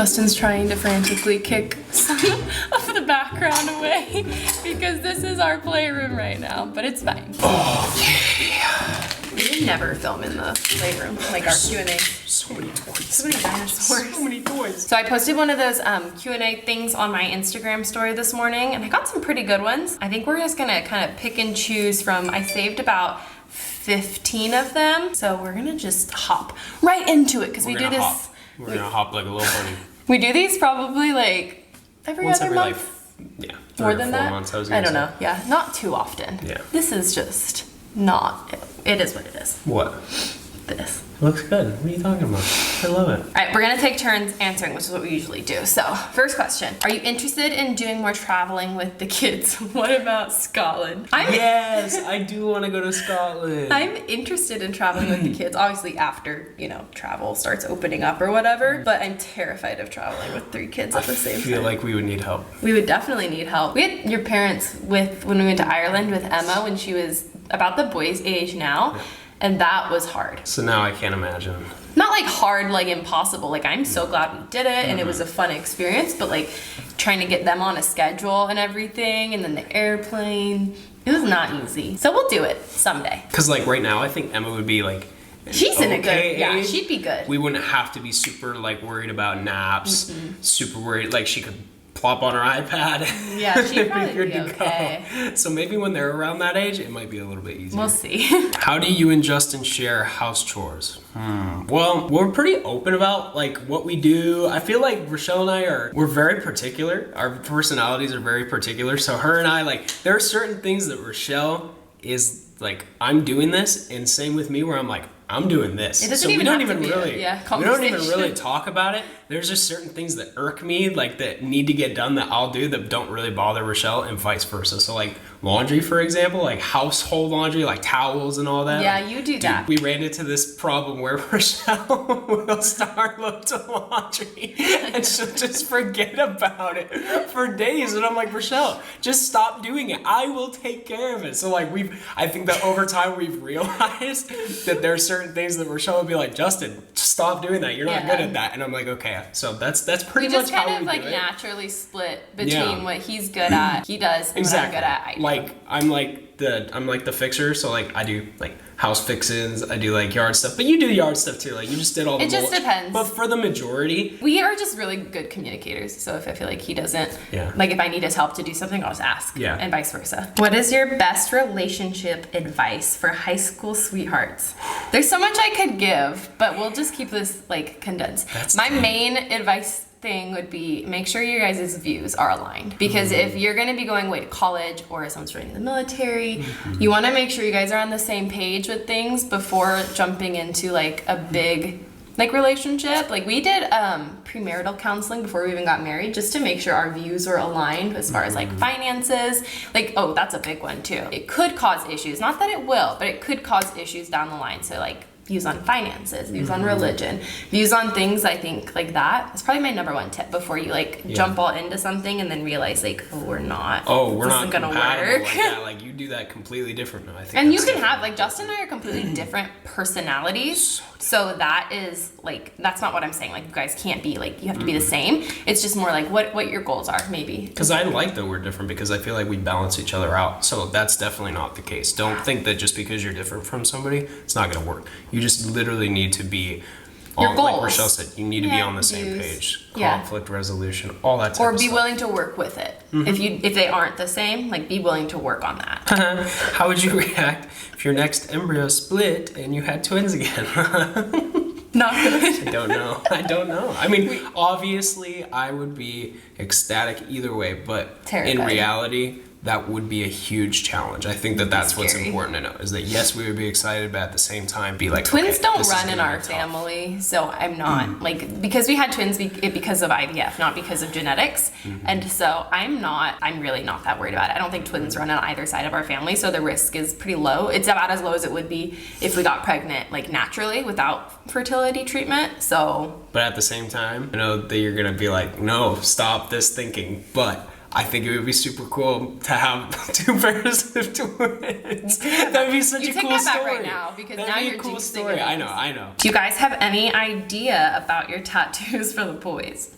Justin's trying to frantically kick some of the background away because this is our playroom right now, but it's fine. Okay. We never film in the playroom, like our Q&A. So many toys. So many dinosaurs. So many toys. So I posted one of those Q&A things on my Instagram story this morning, and I got some pretty good ones. I think we're just gonna kind of pick and choose from, I saved about 15 of them. So we're gonna just hop right into it, because we do this. We're gonna hop like a little bunny. We do these probably like every other month. Yeah, 3 More or than 4 that? months. I don't know. Yeah, not too often. Yeah. This is just not, it is what it is. What? This. It looks good. What are you talking about? I love it. All right, we're gonna take turns answering, which is what we usually do. So, first question. Are you interested in doing more traveling with the kids? What about Scotland? Yes, I do want to go to Scotland. I'm interested in traveling with the kids, obviously after, travel starts opening up or whatever, but I'm terrified of traveling with 3 kids at the same time. I feel like we would need help. We would definitely need help. We had your parents when we went to Ireland with Emma when she was about the boy's age now. Yeah. And that was hard. So now I can't imagine. Not like hard, like impossible. Like I'm so glad we did it and it was a fun experience, but like trying to get them on a schedule and everything and then the airplane, it was not easy. So we'll do it someday. Cause like right now I think Emma would be like, she's in a good, yeah, she'd be good. We wouldn't have to be super like worried about naps, super worried, like she could plop on her iPad. Yeah, she'd probably be okay. Go. So maybe when they're around that age, it might be a little bit easier. We'll see. How do you and Justin share house chores? Well, we're pretty open about like what we do. I feel like Rachelle and I we're very particular. Our personalities are very particular. So her and I, like, there are certain things that Rachelle is like, I'm doing this, and same with me where I'm like, I'm doing this. It doesn't so even we don't have even to be really, we don't even really talk about it. There's just certain things that irk me, like that need to get done that I'll do that don't really bother Rachelle, and vice versa. So like laundry, for example, like household laundry, like towels and all that. Yeah, you do that. We ran into this problem where Rachelle will start loads of laundry and she'll just forget about it for days. And I'm like, Rachelle, just stop doing it. I will take care of it. So like I think that over time we've realized that there are certain things that Rachelle will be like, Justin, stop doing that. You're not good at that. And I'm like, okay. So that's pretty much how we do it. We just kind of like naturally split between what he's good at, he does, and what I'm good at, I do. Like I'm like the fixer, so like I do like house fixins, I do like yard stuff, but you do yard stuff too. Like you just did all the. It just depends. But for the majority, we are just really good communicators. So if I feel like he doesn't, like if I need his help to do something, I'll just ask. Yeah. And vice versa. What is your best relationship advice for high school sweethearts? There's so much I could give, but we'll just keep this like condensed. My main advice thing would be make sure your guys' views are aligned, because if you're going to be going away to college or someone's joining the military, you want to make sure you guys are on the same page with things before jumping into like a big like relationship. Like we did premarital counseling before we even got married, just to make sure our views were aligned as far as like finances. Like, oh, that's a big one too. It could cause issues, not that it will, but it could cause issues down the line. So like views on finances, views on religion, views on things, I think like that. It's probably my number one tip before you like jump all into something and then realize like, oh, we're not gonna work. Like that. Like you do that completely different. I think. And you can have like Justin and I are completely different personalities. So that is like, that's not what I'm saying. Like you guys can't be like, you have to be the same. It's just more like what your goals are maybe. Because I like that we're different, because I feel like we balance each other out. So that's definitely not the case. Don't think that just because you're different from somebody, it's not going to work. You just literally need to be your goals. Like Rachelle said, you need to be on the same page. Conflict resolution, all that type of stuff. Or be willing to work with it. If they aren't the same, like be willing to work on that. How would you react if your next embryo split and you had twins again? Not good. I don't know. I mean, obviously I would be ecstatic either way, but terrified. In reality, that would be a huge challenge. I think that's what's important to know, is that yes, we would be excited, but at the same time be like, twins don't run in our family, so I'm not like, because we had twins because of IVF, not because of genetics. And so I'm really not that worried about it. I don't think twins run on either side of our family, so the risk is pretty low. It's about as low as it would be if we got pregnant like naturally without fertility treatment. So, but at the same time, I know that you're gonna be like, no, stop this thinking, but I think it would be super cool to have 2 pairs of twins. That'd be such a cool story. You take that back right now, because now you're jinxing it. I know. Do you guys have any idea about your tattoos for the boys?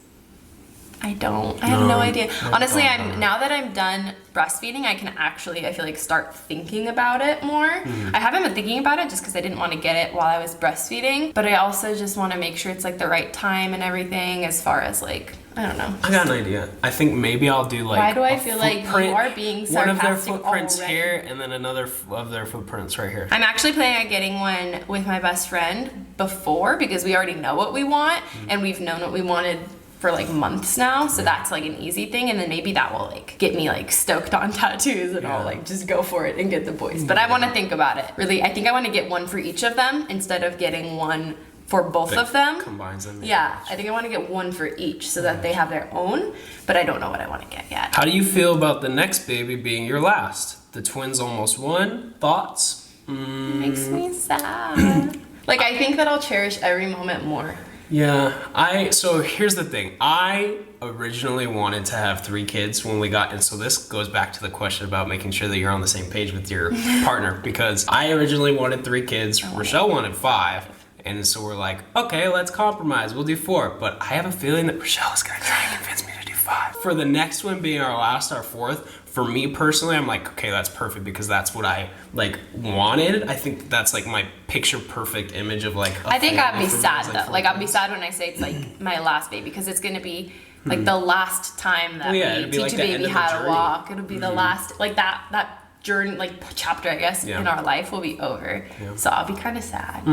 I don't. I have no idea. Honestly, now that I'm done breastfeeding, I can actually, I feel like, start thinking about it more. I haven't been thinking about it just because I didn't want to get it while I was breastfeeding, but I also just want to make sure it's like the right time and everything, as far as like, I don't know. I got an idea. I think maybe I'll do like, why do I feel like you are being sarcastic? One of their footprints here, and then another of their footprints right here. I'm actually planning on getting one with my best friend before, because we already know what we want, and we've known what we wanted for like months now, so that's like an easy thing, and then maybe that will like get me like stoked on tattoos, and I'll like just go for it and get the boys. But I want to think about it. Really, I think I want to get one for each of them instead of getting one for both of them. Combines them. Yeah, I think I want to get one for each so that they have their own, but I don't know what I want to get yet. How do you feel about the next baby being your last? The twins almost won. Thoughts? Makes me sad. Like, I think that I'll cherish every moment more. Yeah, so here's the thing. I originally wanted to have 3 kids when we got, and so this goes back to the question about making sure that you're on the same page with your partner, because I originally wanted 3 kids, Rachelle wanted 5, and so we're like, okay, let's compromise, we'll do 4, but I have a feeling that Rachelle is gonna try and convince me to do 5. For the next one being our last, our 4th, for me personally, I'm like, okay, that's perfect, because that's what I like wanted. I think that's like my picture perfect image of like. I think I'd be sad though. Like I'd be sad when I say it's like my last baby, because it's gonna be like the last time that we teach a baby how to walk. It'll be the last, like that journey, like chapter, I guess, in our life will be over. So I'll be kind of sad.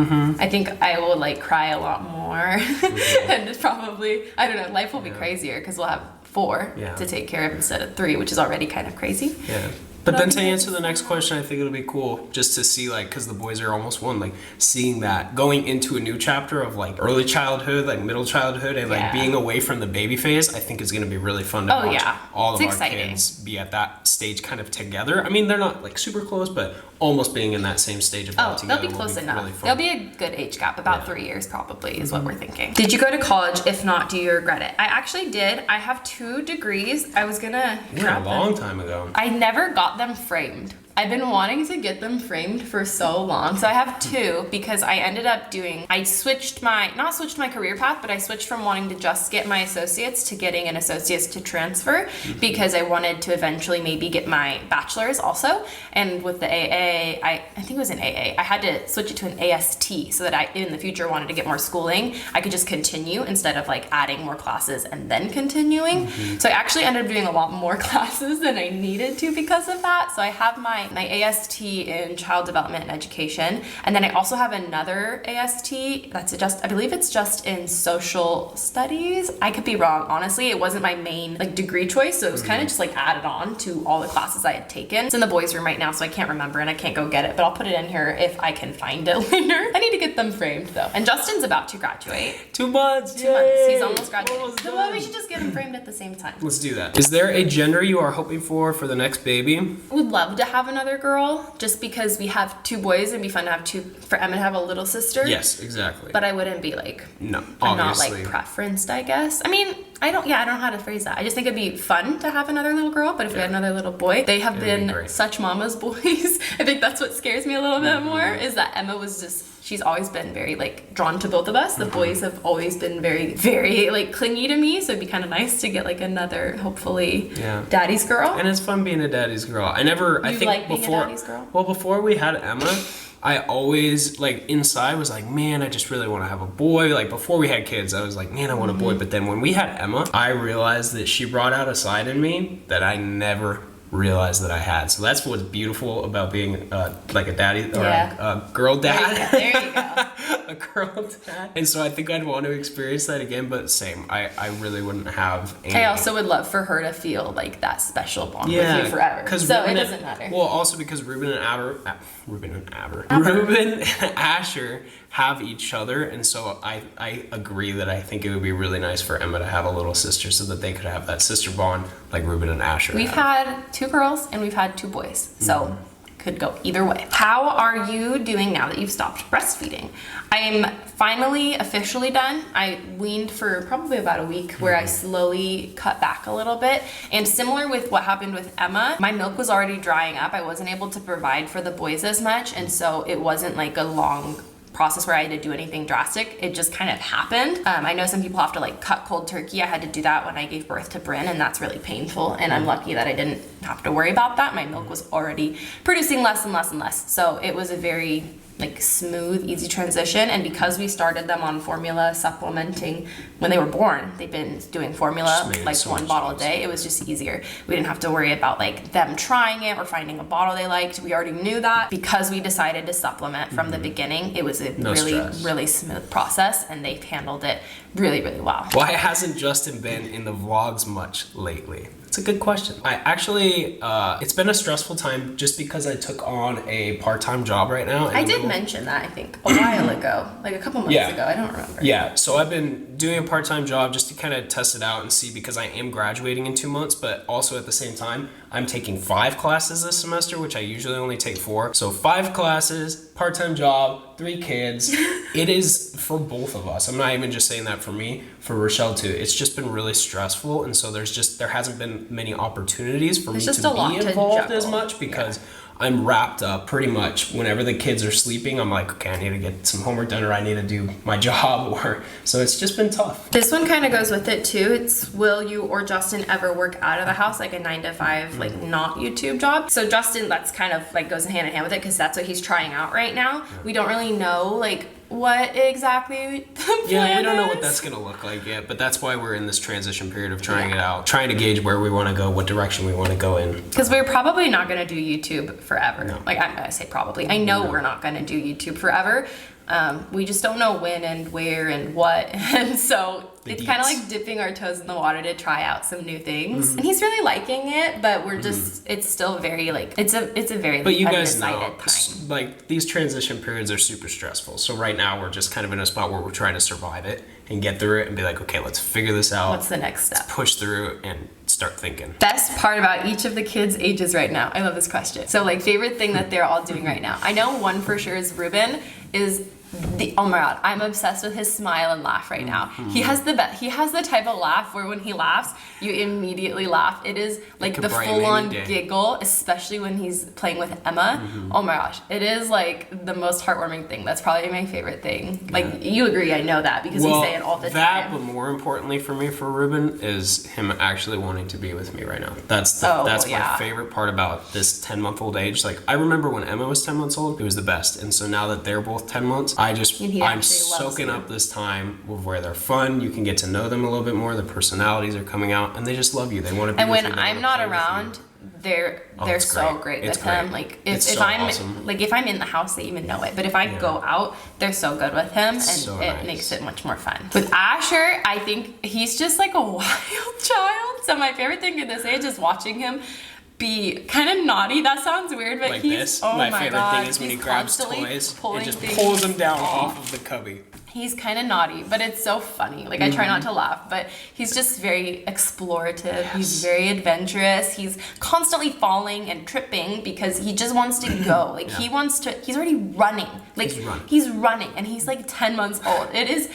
I think I will like cry a lot more, and it's probably, I don't know, life will be crazier because we'll have 4 to take care of instead of 3, which is already kind of crazy. But then to answer the next question, I think it'll be cool just to see, like, because the boys are almost 1, like seeing that going into a new chapter of like early childhood, like middle childhood, and like being away from the baby phase. I think is going to be really fun to watch all of our kids be at that stage kind of together. I mean, they're not like super close, but almost being in that same stage of together. They'll be close enough. Really there'll be a good age gap, about 3 years probably is what we're thinking. Did you go to college? If not, do you regret it? I actually did. I have 2 degrees. I was gonna a long time ago. I never got them framed. I've been wanting to get them framed for so long. So I have 2 because I ended up I switched not switched my career path, but I switched from wanting to just get my associates to getting an associate's to transfer, because I wanted to eventually maybe get my bachelor's also. And with the AA, I think it was an AA, I had to switch it to an AST so that I, in the future, wanted to get more schooling. I could just continue instead of like adding more classes and then continuing. So I actually ended up doing a lot more classes than I needed to because of that. So I have my AST in child development and education, and then I also have another AST that's I believe it's just in social studies. I could be wrong, honestly. It wasn't my main like degree choice, so it was kind of just like added on to all the classes I had taken. It's in the boys' room right now, so I can't remember and I can't go get it, but I'll put it in here if I can find it later. I need to get them framed though. And Justin's about to graduate. 2 months. 2 months. He's almost graduated. So well, we should just get him framed at the same time. Let's do that. Is there a gender you are hoping for the next baby? Would love to have another girl, just because we have 2 boys and it'd be fun to have for Emma to have a little sister. Yes, exactly. But I wouldn't be like, no, I'm not like preferenced, I guess. I mean, I don't know how to phrase that. I just think it'd be fun to have another little girl, but if we had another little boy, they have been such mama's boys. I think that's what scares me a little bit more, is that Emma was she's always been very like drawn to both of us. The boys have always been very, very like clingy to me, so it'd be kind of nice to get like another, hopefully, daddy's girl. And it's fun being a daddy's girl. I think like being a daddy's girl? Well, before we had Emma, I always like inside was like, man, I just really want to have a boy. Like before we had kids, I was like, man, I want a boy. But then when we had Emma, I realized that she brought out a side in me that I never realized that I had. So that's what's beautiful about being like a daddy or a girl dad. There you go. A girl dad. And so I think I'd want to experience that again, but same. I really wouldn't have I also would love for her to feel like that special bond with you forever. So it doesn't matter. Well, also because Ruben and Asher have each other, and so I agree that I think it would be really nice for Emma to have a little sister so that they could have that sister bond like Ruben and Asher We've had 2 girls and we've had 2 boys, so could go either way. How are you doing now that you've stopped breastfeeding? I'm finally officially done. I weaned for probably about a week, where I slowly cut back a little bit. And similar with what happened with Emma, my milk was already drying up. I wasn't able to provide for the boys as much, and so it wasn't like a long process where I had to do anything drastic. It just kind of happened. I know some people have to like cut cold turkey. I had to do that when I gave birth to Bryn, and that's really painful. And I'm lucky that I didn't have to worry about that. My milk was already producing less and less and less. So it was a very like smooth, easy transition. And because we started them on formula supplementing when they were born, they've been doing formula like so one bottle a day. It was just easier. We didn't have to worry about like them trying it or finding a bottle they liked. We already knew that. Because we decided to supplement from the beginning, it was a really smooth process, and they've handled it really, really well. Why hasn't Justin been in the vlogs much lately? It's a good question. I actually, it's been a stressful time just because I took on a part-time job right now. I did mention that, I think, a while ago, like a couple months ago. I don't remember. Yeah, so I've been doing a part-time job just to kind of test it out and see, because I am graduating in 2 months, but also at the same time, I'm taking 5 classes this semester, which I usually only take 4. So 5 classes, part-time job, 3 kids. It is for both of us. I'm not even just saying that for me, for Rachelle too. It's just been really stressful, and so there hasn't been many opportunities for me to be involved as much, because I'm wrapped up pretty much whenever the kids are sleeping. I'm like, okay, I need to get some homework done, or I need to do my job, or so it's just been tough. This one kind of goes with it too. It's, will you or Justin ever work out of the house, like a 9 to 5, like not YouTube job? So Justin, that's kind of like goes hand in hand with it, because that's what he's trying out right now. We don't really know like what exactly the plan we don't know what that's gonna look like yet, but that's why we're in this transition period of trying it out, trying to gauge where we want to go, what direction we want to go in. Because we're probably not gonna do YouTube forever. No. Like I say probably. I know we're not gonna do YouTube forever. We just don't know when and where and what, and so it's kind of like dipping our toes in the water to try out some new things. And he's really liking it, but we're just it's still very like it's a very but you guys know time. Like these transition periods are super stressful. So right now we're just kind of in a spot where we're trying to survive it and get through it and be like, okay, let's figure this out. What's the next step? Let's push through and start thinking. Best part about each of the kids' ages right now. I love this question. So like favorite thing that they're all doing right now. I know one for sure is Ruben is oh my god, I'm obsessed with his smile and laugh right now. He has the type of laugh where when he laughs, you immediately laugh. It is like the full-on giggle, especially when he's playing with Emma. Oh my gosh, it is like the most heartwarming thing. That's probably my favorite thing. Like you agree, I know that because we say it all the time. But more importantly for me, for Ruben, is him actually wanting to be with me right now. That's my favorite part about this 10-month-old age. Like I remember when Emma was 10 months old, it was the best. And so now that they're both 10 months, I'm soaking up this time of where they're fun. You can get to know them a little bit more. The personalities are coming out, and they just love you. They want to be with you. And when I'm not around, they're so great with him. Like if I'm awesome. Like if I'm in the house, they even know it. But if I go out, they're so good with him, and it makes it much more fun. With Asher, I think he's just like a wild child. So my favorite thing at this age is watching him be kind of naughty. That sounds weird, but like he's this. My favorite thing is when he grabs toys and just pulls them down off of the cubby. He's kind of naughty, but it's so funny. Like I try not to laugh, but he's just very explorative. Yes. He's very adventurous. He's constantly falling and tripping because he just wants to go. Like he wants to. He's already running. Like he's running, and he's like 10 months old. It is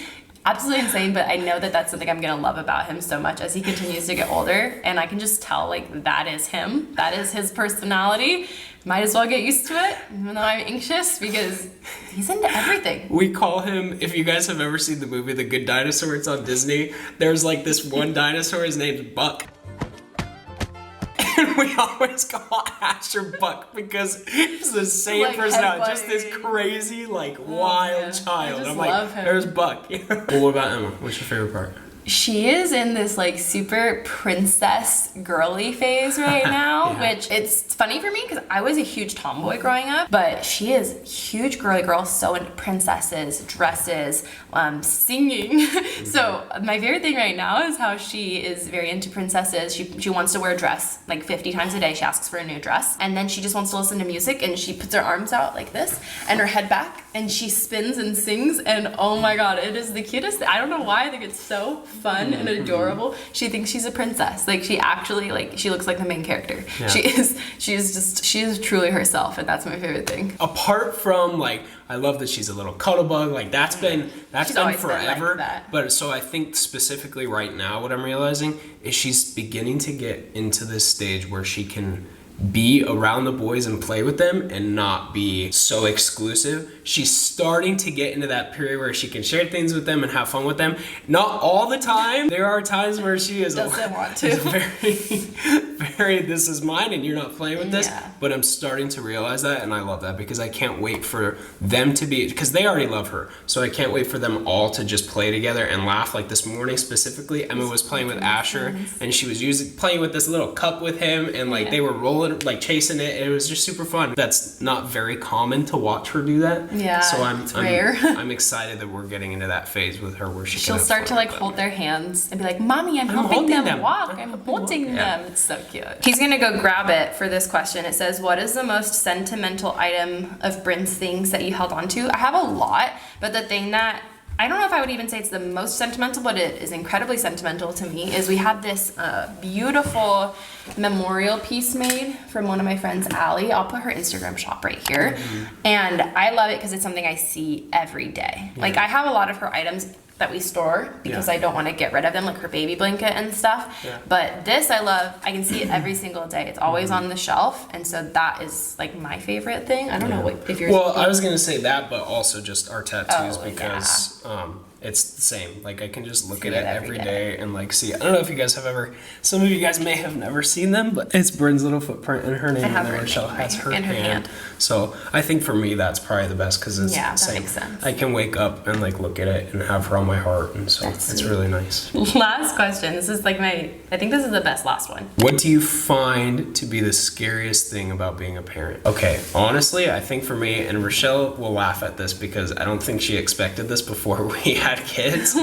absolutely insane, but I know that that's something I'm gonna love about him so much as he continues to get older, and I can just tell like that is him. That is his personality. Might as well get used to it, even though I'm anxious, because he's into everything. We call him, if you guys have ever seen the movie The Good Dinosaur, it's on Disney, there's like this one dinosaur, his name's Buck. And we always call Asher Buck because he's the same like personality, just this crazy, like wild child. I'm like, him. There's Buck. Well, what about Emma? What's your favorite part? She is in this like super princess girly phase right now, which it's funny for me because I was a huge tomboy growing up, but she is huge girly girl, so into princesses, dresses, singing. So my favorite thing right now is how she is very into princesses. She wants to wear a dress like 50 times a day. She asks for a new dress, and then she just wants to listen to music, and she puts her arms out like this and her head back, and she spins and sings, and oh my god, it is the cutest. I don't know why, I think it's so fun and adorable. She thinks she's a princess. Like she actually, like she looks like the main character. Yeah. She is truly herself, and that's my favorite thing. Apart from like, I love that she's a little cuddle bug. Like that's been forever. Like but so I think specifically right now, what I'm realizing is she's beginning to get into this stage where she can be around the boys and play with them and not be so exclusive. She's starting to get into that period where she can share things with them and have fun with them. Not all the time. There are times where she doesn't want to. Very, this is mine and you're not playing with this. Yeah. But I'm starting to realize that, and I love that because I can't wait for them to be, because they already love her. So I can't wait for them all to just play together and laugh. Like this morning specifically, Emma was playing with Asher and she was playing with this little cup with him, and like they were rolling, like chasing it. It was just super fun. That's not very common to watch her do that. Yeah, so it's rare. I'm excited that we're getting into that phase with her where she'll start to like hold their hands and be like, "Mommy, I'm helping them walk. I'm holding them." It's so cute. He's gonna go grab it for this question. It says, "What is the most sentimental item of Bryn's things that you held on to?" I have a lot, but the thing that I don't know if I would even say it's the most sentimental, but it is incredibly sentimental to me, is we had this beautiful memorial piece made from one of my friends, Allie. I'll put her Instagram shop right here. Mm-hmm. And I love it because it's something I see every day. Yeah. Like I have a lot of her items that we store because I don't want to get rid of them, like her baby blanket and stuff. Yeah. But this I love. I can see it every single day. It's always on the shelf, and so that is like my favorite thing. I don't know if you're. Well, I was gonna say that, but also just our tattoos because it's the same. Like I can just look at it every day and like see. I don't know if you guys have ever. Some of you guys may have never seen them, but it's Bryn's little footprint and her name, and then Rachelle has her hand. So I think for me that's probably the best because it's the same. Makes sense. I can wake up and like look at it and have her on my heart, and so it's really nice. Last question. This is like I think this is the best last one. What do you find to be the scariest thing about being a parent? Okay, honestly, I think for me, and Rachelle will laugh at this because I don't think she expected this before we had kids,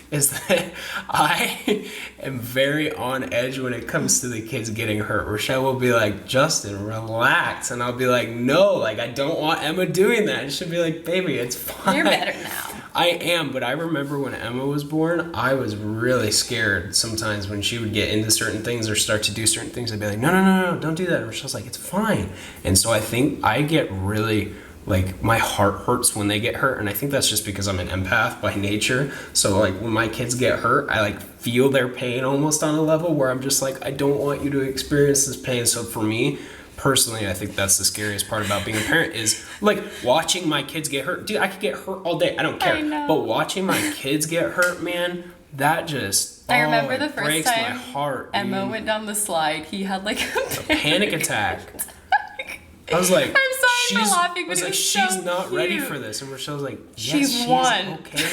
is that I am very on edge when it comes to the kids getting hurt. Rachelle will be like, "Justin, relax," and I'll be like, "No, like I don't want Emma doing that." And she'll be like, "Baby, it's fine." You're better now. I am, but I remember when Emma was born, I was really scared sometimes when she would get into certain things or start to do certain things. I'd be like, no, don't do that. And Rachelle's like, "It's fine." And so I think I get really, like, my heart hurts when they get hurt. And I think that's just because I'm an empath by nature. So like when my kids get hurt, I like feel their pain almost on a level where I'm just like, I don't want you to experience this pain. So for me, personally, I think that's the scariest part about being a parent is like watching my kids get hurt. Dude, I could get hurt all day. I don't care. But watching my kids get hurt, man, that just I remember the first breaks time my heart. Emma went down the slide. He had like a panic attack. I was like, I'm sorry for laughing, but she's not ready for this. And Rachelle's like, yes, she's won. Okay.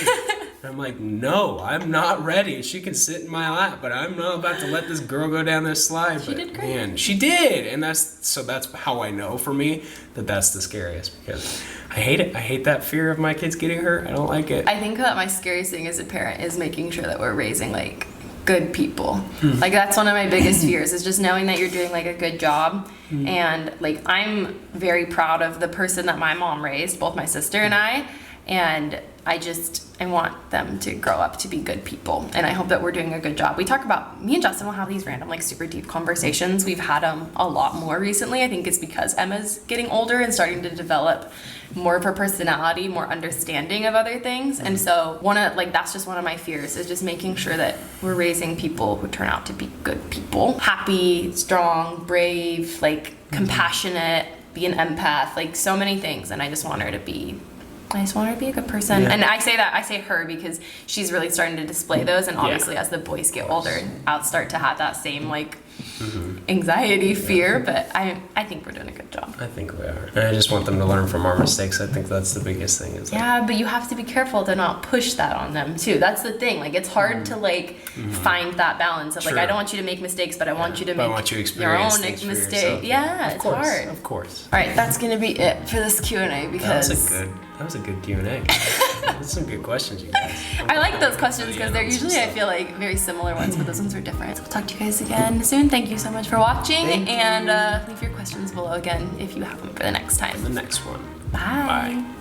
And I'm like, no, I'm not ready. She can sit in my lap, but I'm not about to let this girl go down this slide. She did great. Man, she did. And that's how I know for me that's the scariest, because I hate it. I hate that fear of my kids getting hurt. I don't like it. I think that my scariest thing as a parent is making sure that we're raising like good people. Like that's one of my biggest fears is just knowing that you're doing like a good job. And like I'm very proud of the person that my mom raised, both my sister and I, and I want them to grow up to be good people, and I hope that we're doing a good job. Me and Justin will have these random like super deep conversations. We've had them a lot more recently. I think it's because Emma's getting older and starting to develop more of her personality, more understanding of other things. And so that's just one of my fears is just making sure that we're raising people who turn out to be good people. Happy, strong, brave, like compassionate, be an empath, like so many things. And I just want her to be a good person. Yeah. And I say her because she's really starting to display those. And obviously as the boys get older, I'll start to have that same like anxiety, fear, but I think we're doing a good job. I think we are. And I just want them to learn from our mistakes. I think that's the biggest thing. But you have to be careful to not push that on them too. That's the thing. Like it's hard to like find that balance of like I don't want you to make mistakes, but I want you to make your own mistake. Yeah, it's hard. Of course. All right, that's gonna be it for this Q&A because that was a good Q&A. That's some good questions, you guys. I like those questions because they're usually, I feel like, very similar ones, but those ones are different. So we'll talk to you guys again soon. Thank you so much for watching, and leave your questions below again if you have them for the next time. The next one. Bye. Bye.